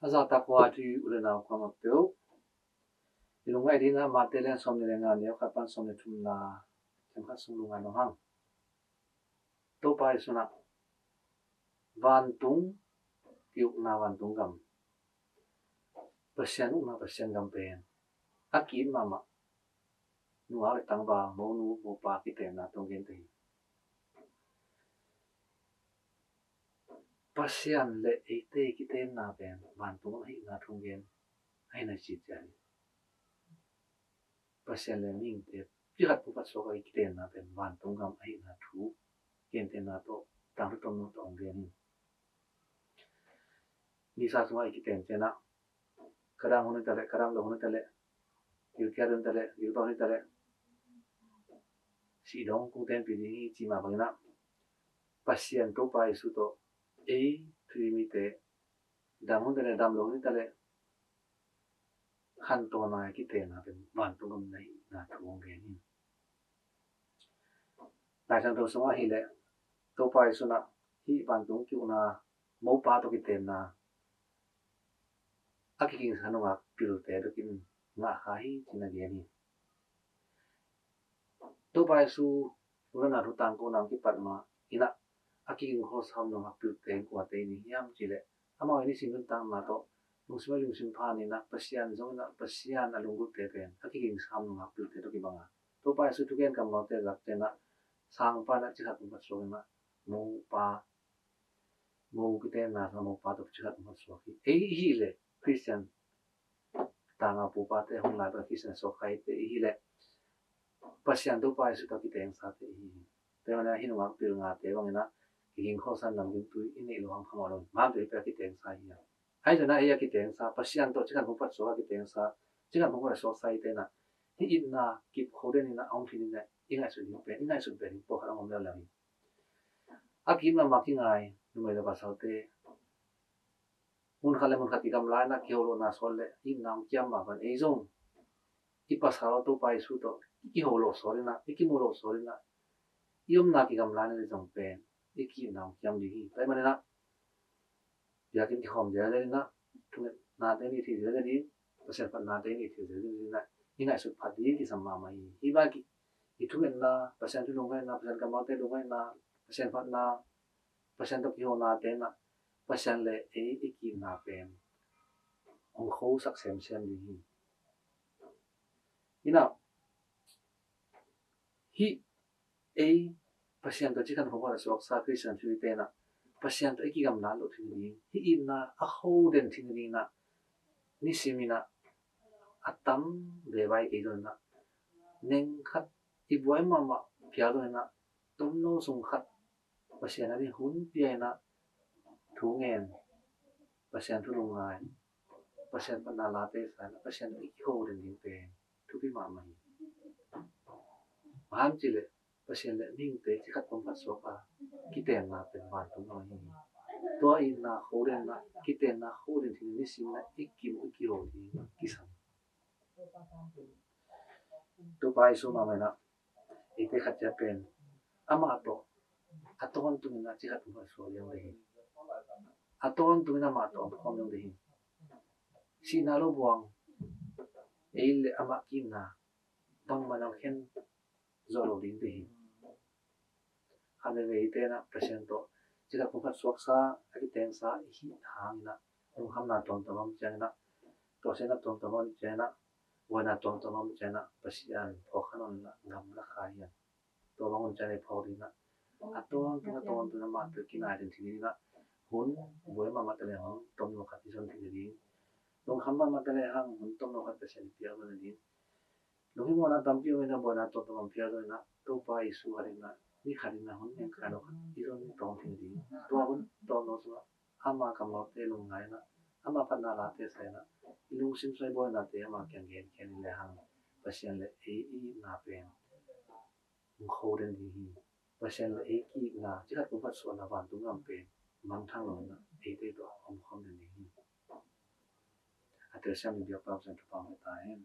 azata kwa ti ulena kwa ma pyo ilunga idina matelen somne lenga ne khapan somne thumna khamkha sunglunga no hang to pai suna van tung yuk na van tung gam pasyan una pasyan gam pen akin mama nuwa tang ba mo nu mo pa ki te na tong gen te pasyan le ite ki te na pen van tung hi na thong gen ai na chi chani pasyan le ming te pi hat pu pat so ka ki te na pen van tung gam ai na thu gen te na to tang to no tong gen ni sa so ai ki te na kadang hono tale kadang lo hono tale yu kya ren tale yu to ni tale si dong ku ten pi ni chi ma bang na pasyan to pai su to e thri mi te dam hono tale dam lo ni tale khan to na ki te na pen van tung gam nei na thu gen ni đại sang to so hi le to pai su na hi van tung kyu na mo pa to ki te na akiking sanunga pilte do kin nga khai china ge ni to pai su urana ru tang ko nang ki patma ina akiking ho sam no pilte ko te ni yam chile ama ni singun tang ma to lungsma lungsim pha ni na pasian zong na pasian alungu te pen akiking sam no pilte do ki banga to pai su tu gen kam no te lak te na sang pa na chi hat ma so na mo pa mo ki te na mo pa to chi hat ma so ki e hi le Christian tanga pu pa te hong lai ba Christian so khai te hi le pasian to pai su to ki teng sa te hi te mana hi no pil nga te bang na king kho san nam tu in nei lo hang khama lo ma te pe ki teng sa hi ai jana ai ki teng sa pasian to chikan pu pat so ki teng sa chikan pu pa so sai te na hi in na ki kho de ni na ong phi ni na ingai su ni pe ingai su pe ni po kha ngom la ni a ki ma ki ngai nu mai da ba sa te mun khale mun khati kam lai na ki ho na sol le in nam kiam ma ban ei zong i pa sa to pai su to ki ho lo so na ki mo lo so na yom na ki kam lai na zong pen ki nam kiam di hi pai ma na ya ki khom ya le na tu na te ni thi le ni pasal pa na te ni thi le ni na ingai su pha di ki sam ma ma hi ba ki tu na pasal tu lo ngai na pasal ka ma te lo ngai na pasal pa na pasal to ki ho na te na pasal le ki na pen ong kho sak sem sem di hi ina hi pasien to chikan ho ba so sa Christian tu te na pasien to ki gam na lo thi ni hi in na a ho den thi ni na ni simina atam de bai ke don na neng khat i boy ma ma pya do na tum no sung khat pasien na ni hun pi na thu ngen pasien tu lo ngai pasien pa na la te sa pasien ki ho den ni pe tu pi ma ma han chile pasien le ning te chi khat pom pa so pa ki ten na pen van tu no hi to in na ho den na ki ten na ho den thi ni sim na ki ho di ki sam to pai so ma na e te khat ja pen ama to aton tu na chi khat pom pa so yang le aton tu na ma to pom yang le si na lo buang e le ama ki na bang ma na khen zo lo ding te hi hane ve te na pasien to chi khat pom pa so sa ki ten sa hi hang na ong ham na ton to mam chang na to se na ton to mam chang na wa na ton to mam chang na pasian pho khanon na ngam na khai ya to bang chang ne pho di na aton tu na ma te ki na den thi na hun boy ma ma te le hong tom no khat son thi ni long ham ma te le hang hun tom no khat pasien pia ma ni long hi mo na tam pi na bo na to to mam pia do na to pa isu hari na ni khari na hun ne ka no i ron ni tong thi ni to hun to no so ama kam no te long ngai na ama pa na la te sai na ilung sim sai bo na te ama kyang gen ken le hang pasien le na pen kho den di hi pasien le ki na chi khat ko pa so na van tu ngam pen mang thang lo na te to om khom den di hi a te sam bi pa san tu pa ma ta hen